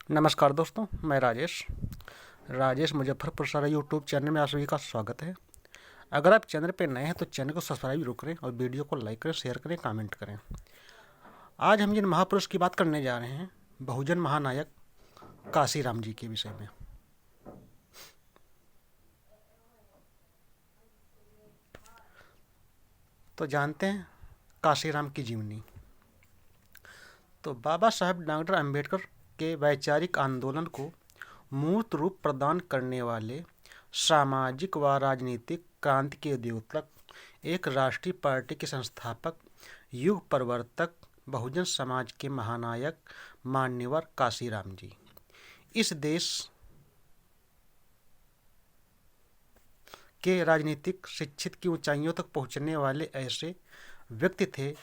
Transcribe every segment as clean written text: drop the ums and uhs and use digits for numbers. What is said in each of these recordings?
नमस्कार दोस्तों, मैं राजेश मुजफ्फरपुर सारा यूट्यूब चैनल में आप सभी का स्वागत है। अगर आप चैनल पे नए हैं तो चैनल को सब्सक्राइब जरूर करें और वीडियो को लाइक करें, शेयर करें, कमेंट करें। आज हम जिन महापुरुष की बात करने जा रहे हैं, बहुजन महानायक काशीराम जी के विषय में। तो जानते हैं काशीराम की जीवनी। तो बाबा साहब डॉक्टर अम्बेडकर के वैचारिक आंदोलन को मूर्त रूप प्रदान करने वाले, सामाजिक व राजनीतिक क्रांति के द्योतक, एक राष्ट्रीय पार्टी के संस्थापक, युग परिवर्तक, बहुजन समाज के महानायक, मान्यवर काशीराम जी इस देश के राजनीतिक शिक्षित की ऊंचाइयों तक पहुंचने वाले ऐसे व्यक्ति थे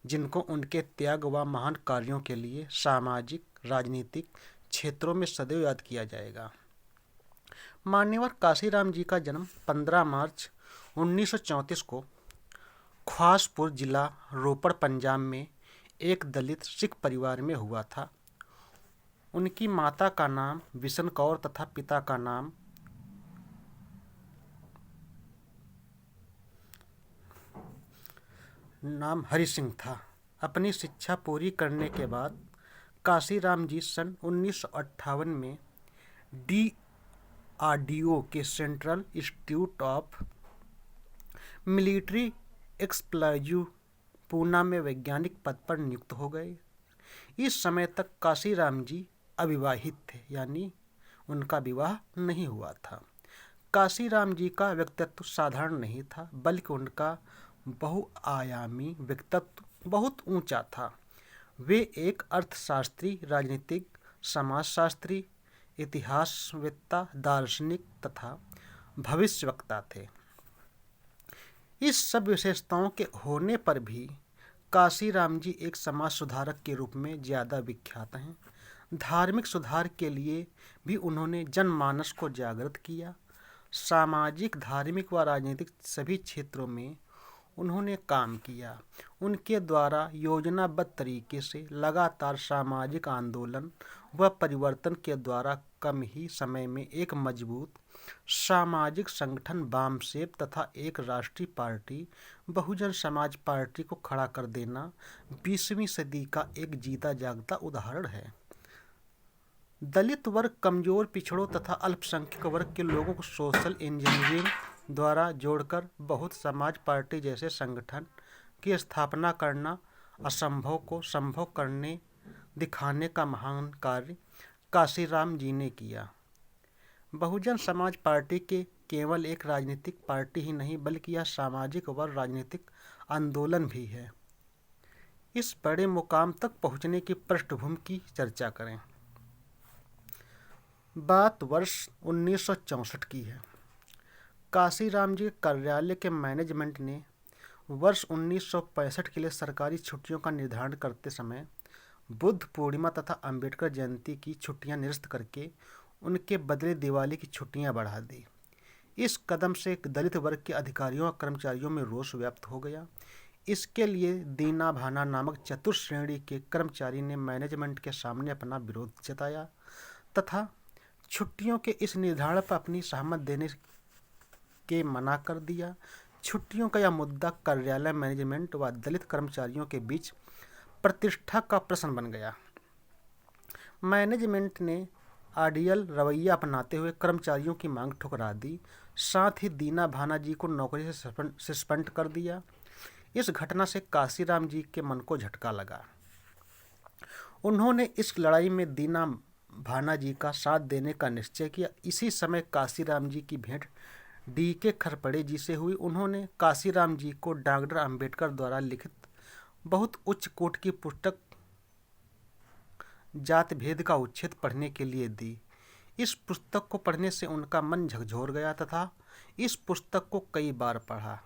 जिनको उनके त्याग व महान कार्यों के लिए सामाजिक राजनीतिक क्षेत्रों में सदैव याद किया जाएगा। मान्यवर काशीराम जी का जन्म 15 मार्च 1934 को ख्वासपुर जिला रोपड़ पंजाब में एक दलित सिख परिवार में हुआ था। उनकी माता का नाम बिशन कौर तथा पिता का नाम हरि सिंह था। अपनी शिक्षा पूरी करने के बाद काशीराम जी सन 1958 में DRDO के central institute of military explosive Poona में वैज्ञानिक पद पर नियुक्त हो गए। इस समय तक काशीराम जी अविवाहित थे, यानी उनका विवाह नहीं हुआ था। काशीराम जी का व्यक्तित्व साधारण नहीं था, बल्कि उनका बहुआयामी व्यक्तित्व बहुत ऊंचा था। वे एक अर्थशास्त्री, राजनीतिक, समाजशास्त्री, इतिहासवेत्ता, दार्शनिक तथा भविष्यवक्ता थे। इस सब विशेषताओं के होने पर भी काशीराम जी एक समाज सुधारक के रूप में ज़्यादा विख्यात हैं। धार्मिक सुधार के लिए भी उन्होंने जनमानस को जागृत किया। सामाजिक, धार्मिक व राजनीतिक सभी क्षेत्रों में उन्होंने काम किया। उनके द्वारा योजनाबद्ध तरीके से लगातार सामाजिक आंदोलन व परिवर्तन के द्वारा कम ही समय में एक मजबूत सामाजिक संगठन वामसेप तथा एक राष्ट्रीय पार्टी बहुजन समाज पार्टी को खड़ा कर देना 20वीं सदी का एक जीता जागता उदाहरण है। दलित वर्ग, कमजोर, पिछड़ों तथा अल्पसंख्यक वर्ग के लोगों को सोशल इंजीनियरिंग द्वारा जोड़कर बहुत समाज पार्टी जैसे संगठन की स्थापना करना, असंभव को संभव करने दिखाने का महान कार्य काशीराम जी ने किया। बहुजन समाज पार्टी के केवल एक राजनीतिक पार्टी ही नहीं, बल्कि यह सामाजिक व राजनीतिक आंदोलन भी है। इस बड़े मुकाम तक पहुंचने की पृष्ठभूमि की चर्चा करें। बात वर्ष 1964 की है। काशीराम जी कार्यालय के मैनेजमेंट ने वर्ष 1965 के लिए सरकारी छुट्टियों का निर्धारण करते समय बुद्ध पूर्णिमा तथा अंबेडकर जयंती की छुट्टियां निरस्त करके उनके बदले दिवाली की छुट्टियां बढ़ा दी। इस कदम से दलित वर्ग के अधिकारियों और कर्मचारियों में रोष व्याप्त हो गया। इसके लिए दीना भाना नामक चतुर्थ श्रेणी के कर्मचारी ने मैनेजमेंट के सामने अपना विरोध जताया तथा छुट्टियों के इस निर्धारण पर अपनी सहमत देने के मना कर दिया। छुट्टियों का यह मुद्दा कार्यालय मैनेजमेंट व दलित कर्मचारियों के बीच प्रतिष्ठा का प्रश्न बन गया। मैनेजमेंट ने आइडियल रवैया अपनाते हुए कर्मचारियों की मांग ठुकरा दी, साथ ही दीना भाना जी को नौकरी से सस्पेंड कर दिया। इस घटना से काशीराम जी के मन को झटका लगा। उन्होंने इस लड़ाई में दीना भाना जी का साथ देने का निश्चय किया। इसी समय काशीराम जी की भेंट DK खरपड़े जी से हुई। उन्होंने काशीराम जी को डॉक्टर अम्बेडकर द्वारा लिखित बहुत उच्च कोटि की पुस्तक जात भेद का उच्छेद पढ़ने के लिए दी। इस पुस्तक को पढ़ने से उनका मन झकझोर गया तथा इस पुस्तक को कई बार पढ़ा।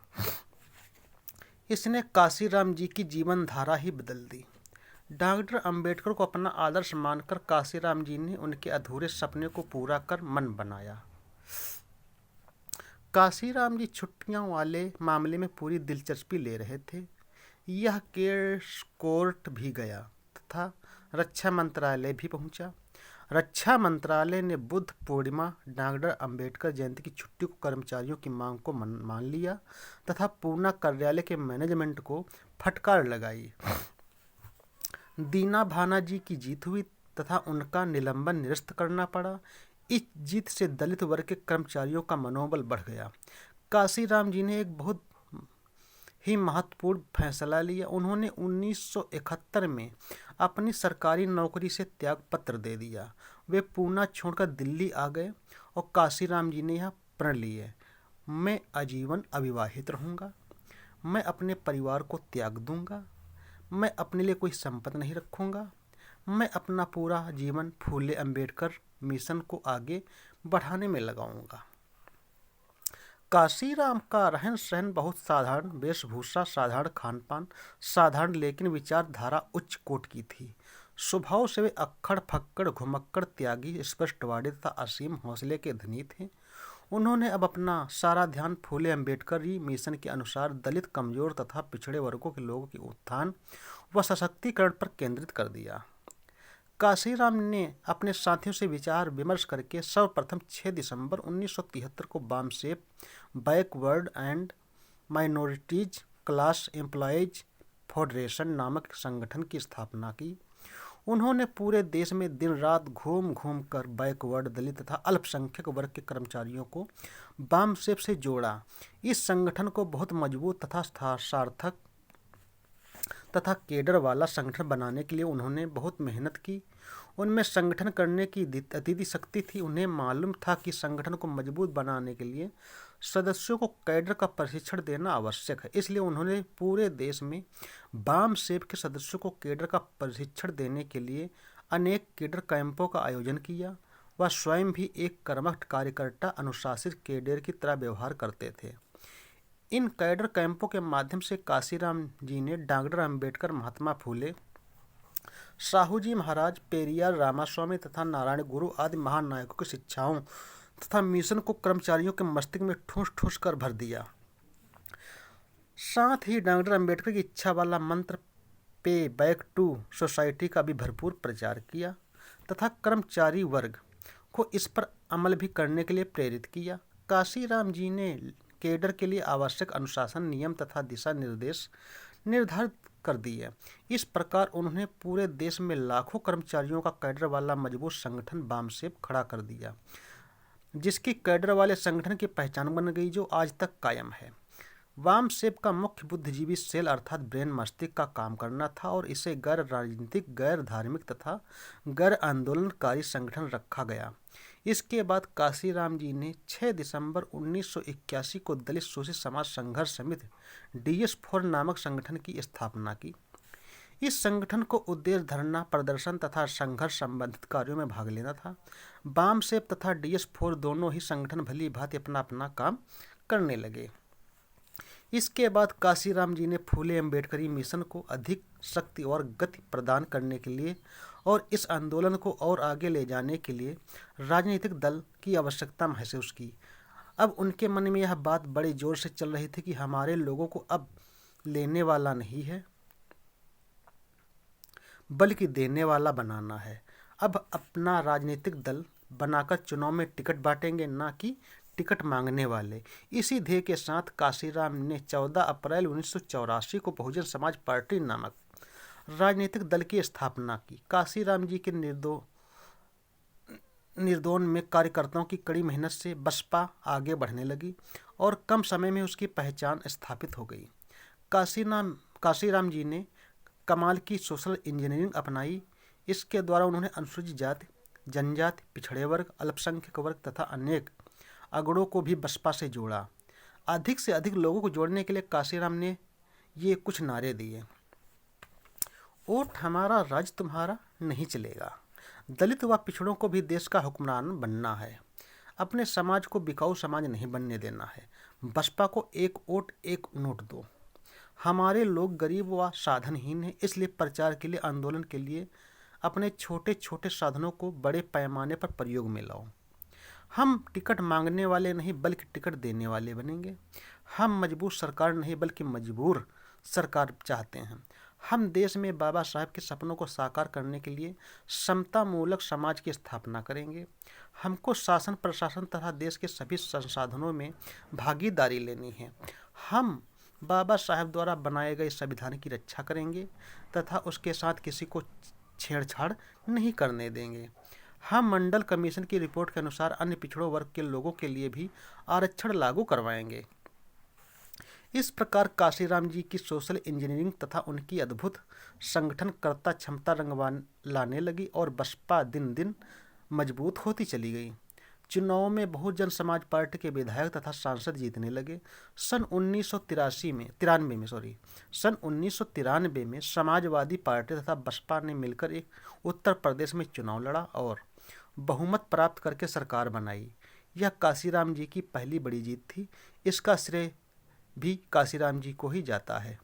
इसने काशीराम जी की जीवन धारा ही बदल दी। डॉक्टर अम्बेडकर को अपना आदर्श मानकर काशीराम जी ने उनके अधूरे सपने को पूरा कर मन बनाया। काशीराम जी छुट्टियों वाले मामले में पूरी दिलचस्पी ले रहे थे। यह केस कोर्ट भी गया तथा रक्षा मंत्रालय भी पहुंचा। रक्षा मंत्रालय ने बुद्ध पूर्णिमा, डॉक्टर अंबेडकर जयंती की छुट्टी को कर्मचारियों की मांग को मान लिया तथा पूना कार्यालय के मैनेजमेंट को फटकार लगाई। दीना भाना जी की जीत हुई तथा उनका निलंबन निरस्त करना पड़ा। इस जीत से दलित वर्ग के कर्मचारियों का मनोबल बढ़ गया। काशीराम जी ने एक बहुत ही महत्वपूर्ण फैसला लिया। उन्होंने 1971 में अपनी सरकारी नौकरी से त्याग पत्र दे दिया। वे पूना छोड़कर दिल्ली आ गए और काशीराम जी ने यह प्रण लिए, मैं आजीवन अविवाहित रहूँगा, मैं अपने परिवार को त्याग दूंगा, मैं अपने लिए कोई संपत्ति नहीं रखूँगा, मैं अपना पूरा जीवन फूले अंबेडकर मिशन को आगे बढ़ाने में लगाऊंगा। काशीराम का रहन सहन बहुत साधारण, वेशभूषा साधारण, खान पान साधारण, लेकिन विचारधारा उच्च कोट की थी। स्वभाव से वे अक्खड़ फक्कड़ घुमक्कड़ त्यागी, स्पष्टवादी तथा असीम हौसले के धनी थे। उन्होंने अब अपना सारा ध्यान फूले अम्बेडकरी मिशन के अनुसार दलित, कमजोर तथा पिछड़े वर्गों के लोगों के उत्थान व सशक्तिकरण पर केंद्रित कर दिया। काशीराम ने अपने साथियों से विचार विमर्श करके सर्वप्रथम 6 दिसंबर 1973 को BAMCEF backward and minorities class employees federation नामक संगठन की स्थापना की। उन्होंने पूरे देश में दिन रात घूम घूम कर बैकवर्ड, दलित तथा अल्पसंख्यक वर्ग के कर्मचारियों को बामसेफ से जोड़ा। इस संगठन को बहुत मजबूत तथा सार्थक तथा केडर वाला संगठन बनाने के लिए उन्होंने बहुत मेहनत की। उनमें संगठन करने की अतीत शक्ति थी। उन्हें मालूम था कि संगठन को मजबूत बनाने के लिए सदस्यों को कैडर का प्रशिक्षण देना आवश्यक है। इसलिए उन्होंने पूरे देश में बामसेफ के सदस्यों को कैडर का प्रशिक्षण देने के लिए अनेक कैडर कैंपों का आयोजन किया। वह स्वयं भी एक कर्मठ कार्यकर्ता, अनुशासित कैडर की तरह व्यवहार करते थे। इन कैडर कैंपों के माध्यम से काशीराम जी ने डॉक्टर अंबेडकर, महात्मा फूले, साहू जी महाराज, पेरियार रामास्वामी तथा नारायण गुरु आदि महानायकों की शिक्षाओं तथा मिशन को कर्मचारियों के मस्तिष्क में ठूस ठूस कर भर दिया। साथ ही डॉक्टर अंबेडकर की इच्छा वाला मंत्र पे बैक टू सोसाइटी का भी भरपूर प्रचार किया तथा कर्मचारी वर्ग को इस पर अमल भी करने के लिए प्रेरित किया। काशीराम जी ने कैडर के लिए आवश्यक अनुशासन, नियम तथा दिशा निर्देश निर्धारित कर दिए। इस प्रकार उन्होंने पूरे देश में लाखों कर्मचारियों का कैडर वाला मजबूत संगठन बामसेफ खड़ा कर दिया, जिसकी कैडर वाले संगठन की पहचान बन गई, जो आज तक कायम है। बामसेफ का मुख्य बुद्धिजीवी सेल अर्थात ब्रेन मस्तिष्क का काम करना था और इसे गैर राजनीतिक, गैर धार्मिक तथा गैर आंदोलनकारी संगठन रखा गया। इसके बाद काशीराम जी ने 6 दिसंबर 1981 को दलित शोषित समाज संघर्ष समिति DS4 नामक संगठन की स्थापना की। इस संगठन को उद्देश्य धरना प्रदर्शन तथा संघर्ष संबंधित कार्यों में भाग लेना था। बामसेफ तथा DS4 दोनों ही संगठन भली भांति अपना अपना काम करने लगे। इसके बाद काशीराम जी ने फूले अम्बेडकरी मिशन को अधिक शक्ति और गति प्रदान करने के लिए और इस आंदोलन को और आगे ले जाने के लिए राजनीतिक दल की आवश्यकता महसूस की। अब उनके मन में यह बात बड़े जोर से चल रही थी कि हमारे लोगों को अब लेने वाला नहीं है बल्कि देने वाला बनाना है। अब अपना राजनीतिक दल बनाकर चुनाव में टिकट बांटेंगे, ना कि टिकट मांगने वाले। इसी ध्येय के साथ काशीराम ने 14 अप्रैल 1984 को बहुजन समाज पार्टी नामक राजनीतिक दल की स्थापना की। काशीराम जी के निर्दोन में कार्यकर्ताओं की कड़ी मेहनत से बसपा आगे बढ़ने लगी और कम समय में उसकी पहचान स्थापित हो गई। काशीराम जी ने कमाल की सोशल इंजीनियरिंग अपनाई। इसके द्वारा उन्होंने अनुसूचित जाति, जनजाति, पिछड़े वर्ग, अल्पसंख्यक वर्ग तथा अनेक अगड़ों को भी बसपा से जोड़ा। अधिक से अधिक लोगों को जोड़ने के लिए काशीराम ने ये कुछ नारे दिए। वोट हमारा, राज तुम्हारा नहीं चलेगा। दलित व पिछड़ों को भी देश का हुक्मरान बनना है। अपने समाज को बिकाऊ समाज नहीं बनने देना है। बसपा को एक वोट एक नोट दो। हमारे लोग गरीब व साधनहीन हैं, इसलिए प्रचार के लिए, आंदोलन के लिए अपने छोटे छोटे साधनों को बड़े पैमाने पर प्रयोग में लाओ। हम टिकट मांगने वाले नहीं बल्कि टिकट देने वाले बनेंगे। हम मजबूर सरकार नहीं बल्कि मजबूर सरकार चाहते हैं। हम देश में बाबा साहब के सपनों को साकार करने के लिए समतामूलक समाज की स्थापना करेंगे। हमको शासन प्रशासन तथा देश के सभी संसाधनों में भागीदारी लेनी है। हम बाबा साहब द्वारा बनाए गए संविधान की रक्षा करेंगे तथा उसके साथ किसी को छेड़छाड़ नहीं करने देंगे। हम मंडल कमीशन की रिपोर्ट के अनुसार अन्य पिछड़ों वर्ग के लोगों के लिए भी आरक्षण लागू करवाएंगे। इस प्रकार काशीराम जी की सोशल इंजीनियरिंग तथा उनकी अद्भुत संगठनकर्ता क्षमता रंग लाने लगी और बसपा दिन दिन मजबूत होती चली गई। चुनाव में बहुजन समाज पार्टी के विधायक तथा सांसद जीतने लगे। सन 1993 में समाजवादी पार्टी तथा बसपा ने मिलकर एक उत्तर प्रदेश में चुनाव लड़ा और बहुमत प्राप्त करके सरकार बनाई। यह काशीराम जी की पहली बड़ी जीत थी। इसका श्रेय भी काशीराम जी को ही जाता है।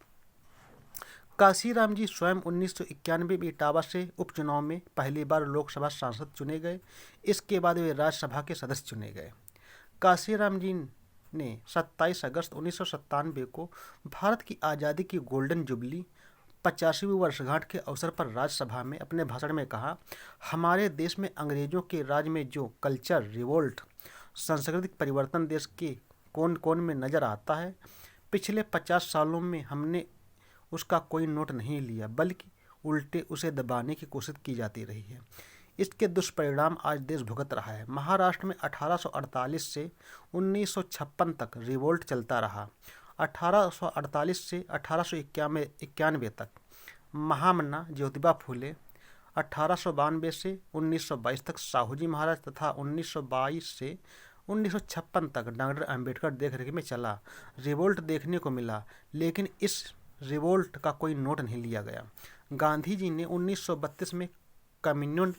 काशीराम जी स्वयं 1991 में इटावा से उपचुनाव में पहली बार लोकसभा सांसद चुने गए। इसके बाद वे राज्यसभा के सदस्य चुने गए। काशीराम जी ने 27 अगस्त 1997 को भारत की आज़ादी की गोल्डन जुबली 50वीं वर्षगांठ के अवसर पर राज्यसभा में अपने भाषण में कहा, हमारे देश में अंग्रेजों के राज में जो कल्चर रिवोल्ट सांस्कृतिक परिवर्तन देश के कोन कोन में नज़र आता है, पिछले 50 सालों में हमने उसका कोई नोट नहीं लिया, बल्कि उल्टे उसे दबाने की कोशिश की जाती रही है। इसके दुष्परिणाम आज देश भुगत रहा है। महाराष्ट्र में 1848 से 1956 तक रिवोल्ट चलता रहा। 1848 से 1891 तक महामना ज्योतिबा फूले, 1892 से 1922 तक साहूजी महाराज तथा 1922 से 1956 तक डॉक्टर अंबेडकर देखरेख में चला। रिवोल्ट देखने को मिला, लेकिन इस रिवोल्ट का कोई नोट नहीं लिया गया। गांधी जी ने 1932 में कम्युनियन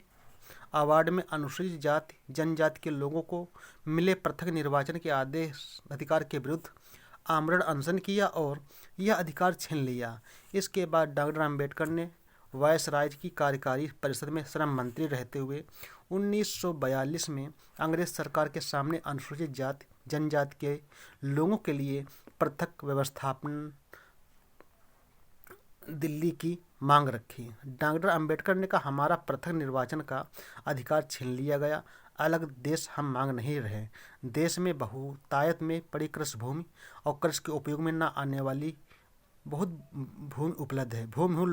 अवार्ड में अनुसूचित जाति जनजाति के लोगों को मिले पृथक निर्वाचन के अधिकार के विरुद्ध आमरण अनशन किया और यह अधिकार छीन लिया। इसके बाद डॉक्टर अंबेडकर ने वायसराय की कार्यकारी परिषद में श्रम मंत्री रहते हुए 1942 में अंग्रेज सरकार के सामने अनुसूचित जाति जनजाति के लोगों के लिए पृथक व्यवस्थापन दिल्ली की मांग रखी। डॉक्टर अंबेडकर ने कहा, हमारा पृथक निर्वाचन का अधिकार छीन लिया गया। अलग देश हम मांग नहीं रहे। देश में बहुतायत में पड़ी कृषि भूमि और कृषि के उपयोग में न आने वाली बहुत भूमि उपलब्ध है। भूमिहीन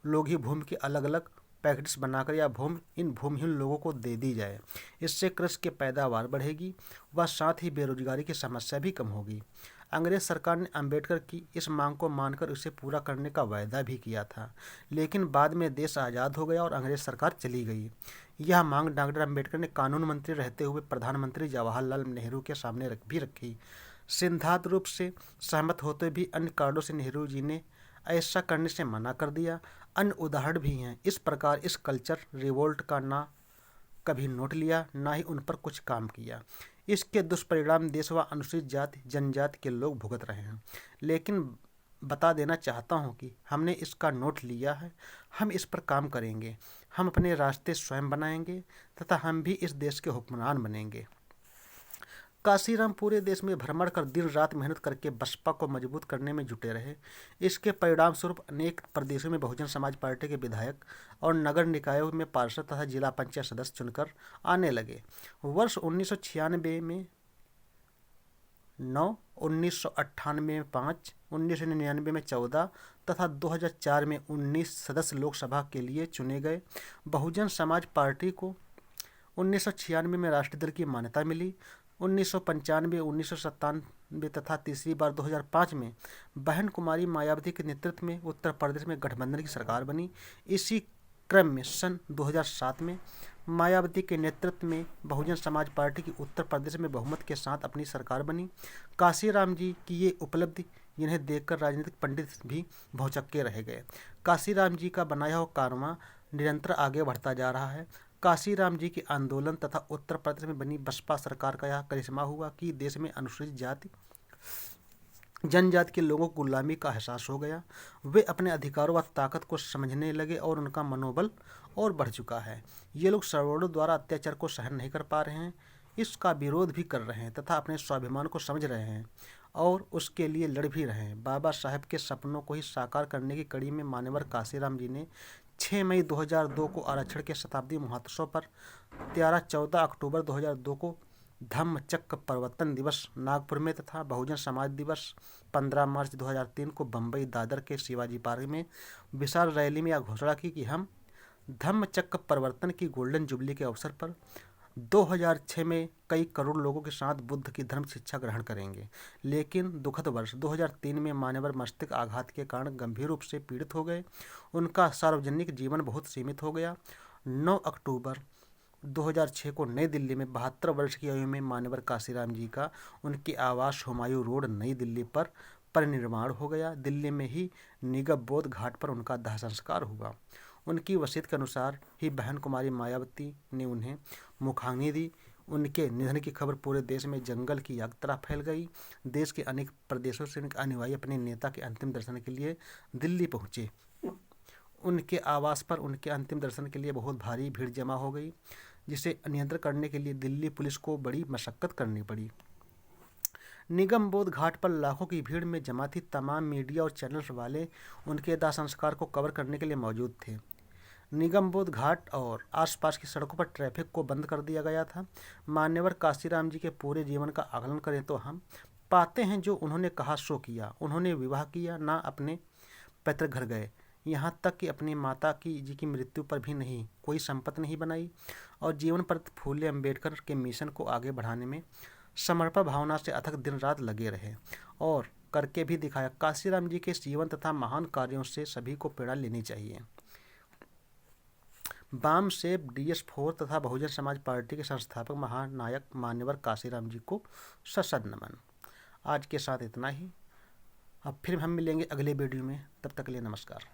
लोग ही भूमि के अलग अलग पैकेट्स बनाकर या इन भूमिहीन लोगों को दे दी जाए। इससे कृषि की पैदावार बढ़ेगी व साथ ही बेरोजगारी की समस्या भी कम होगी। अंग्रेज सरकार ने अंबेडकर की इस मांग को मानकर उसे पूरा करने का वायदा भी किया था, लेकिन बाद में देश आज़ाद हो गया और अंग्रेज सरकार चली गई। यह मांग डॉक्टर अंबेडकर ने कानून मंत्री रहते हुए प्रधानमंत्री जवाहरलाल नेहरू के सामने भी रखी। सिद्धांत रूप से सहमत होते भी अन्य कारणों से नेहरू जी ने ऐसा करने से मना कर दिया। अन्य उदाहरण भी हैं। इस प्रकार इस कल्चर रिवोल्ट का ना कभी नोट लिया, ना ही उन पर कुछ काम किया। इसके दुष्परिणाम देश व अनुसूचित जाति जनजाति के लोग भुगत रहे हैं। लेकिन बता देना चाहता हूँ कि हमने इसका नोट लिया है। हम इस पर काम करेंगे। हम अपने रास्ते स्वयं बनाएंगे तथा हम भी इस देश के हुक्मरान बनेंगे। काशीराम पूरे देश में भ्रमण कर दिन रात मेहनत करके बसपा को मजबूत करने में जुटे रहे। इसके परिणाम स्वरूप अनेक प्रदेशों में बहुजन समाज पार्टी के विधायक और नगर निकायों में पार्षद तथा जिला पंचायत सदस्य चुनकर आने लगे। वर्ष 1996 में 9, 1998 में 5, 1999 में 14 तथा 2004 में 19 सदस्य लोकसभा के लिए चुने गए। बहुजन समाज पार्टी को 1996 में राष्ट्रीय दल की मान्यता मिली। 1995, 1997 तथा तीसरी बार 2005 में बहन कुमारी मायावती के नेतृत्व में उत्तर प्रदेश में गठबंधन की सरकार बनी। इसी क्रम में सन 2007 में मायावती के नेतृत्व में बहुजन समाज पार्टी की उत्तर प्रदेश में बहुमत के साथ अपनी सरकार बनी। काशीराम जी की ये उपलब्धि जिन्हें देखकर राजनीतिक पंडित भी भौचक्के रह गए। काशीराम जी का बनाया हुआ कारवां निरंतर आगे बढ़ता जा रहा है। काशीराम जी के आंदोलन तथा उत्तर प्रदेश में बनी बसपा सरकार का यह करिश्मा हुआ कि देश में अनुसूचित जाति जनजाति के लोगों को गुलामी का एहसास हो गया। वे अपने अधिकारों व ताकत को समझने लगे और उनका मनोबल और बढ़ चुका है। ये लोग सवर्णों द्वारा अत्याचार को सहन नहीं कर पा रहे हैं, इसका विरोध भी कर रहे हैं तथा अपने स्वाभिमान को समझ रहे हैं और उसके लिए लड़ भी रहे हैं। बाबा साहेब के सपनों को ही साकार करने की कड़ी में मान्यवर काशीराम जी ने 6 मई 2002 को आरक्षण के शताब्दी महोत्सव पर 14 अक्टूबर 2002 को धम्मचक्र प्रवर्तन दिवस नागपुर में तथा बहुजन समाज दिवस 15 मार्च 2003 को बम्बई दादर के शिवाजी पार्क में विशाल रैली में यह घोषणा की कि हम धम्मचक्र प्रवर्तन की गोल्डन जुबली के अवसर पर 2006 में कई करोड़ लोगों के साथ बुद्ध की धर्म शिक्षा ग्रहण करेंगे। लेकिन दुखद वर्ष 2003 में मान्यवर मस्तिष्क आघात के कारण गंभीर रूप से पीड़ित हो गए। उनका सार्वजनिक जीवन बहुत सीमित हो गया। 9 अक्टूबर 2006 को नई दिल्ली में 72 वर्ष की आयु में मान्यवर काशीराम जी का उनके आवास हुमायूं रोड नई दिल्ली पर परिनिर्वाण हो गया। दिल्ली में ही निगम बोध घाट पर उनका दाह संस्कार हुआ। उनकी वसीयत के अनुसार ही बहन कुमारी मायावती ने उन्हें मुखाग्नि दी। उनके निधन की खबर पूरे देश में जंगल की आग तरह फैल गई। देश के अनेक प्रदेशों से उनके अनुयायी अपने नेता के अंतिम दर्शन के लिए दिल्ली पहुंचे। उनके आवास पर उनके अंतिम दर्शन के लिए बहुत भारी भीड़ जमा हो गई, जिसे नियंत्रण करने के लिए दिल्ली पुलिस को बड़ी मशक्कत करनी पड़ी। निगम बोध घाट पर लाखों की भीड़ में जमा थी। तमाम मीडिया और चैनल्स वाले उनके दाह संस्कार को कवर करने के लिए मौजूद थे। निगम बोध घाट और आसपास की सड़कों पर ट्रैफिक को बंद कर दिया गया था। मान्यवर काशीराम जी के पूरे जीवन का आकलन करें तो हम पाते हैं जो उन्होंने कहा सो किया। उन्होंने विवाह किया, ना अपने पैतृक घर गए, यहाँ तक कि अपनी माता जी की मृत्यु पर भी नहीं कोई संपत्ति नहीं बनाई, और जीवन पर फूले अम्बेडकर के मिशन को आगे बढ़ाने में समर्पण भावना से अथक दिन रात लगे रहे और करके भी दिखाया। काशीराम जी के जीवन तथा महान कार्यों से सभी को प्रेरणा लेनी चाहिए। बाम सेब DS4 तथा बहुजन समाज पार्टी के संस्थापक महानायक मान्यवर काशीराम जी को सशद नमन। आज के साथ इतना ही। अब फिर हम मिलेंगे अगले वीडियो में। तब तक के लिए नमस्कार।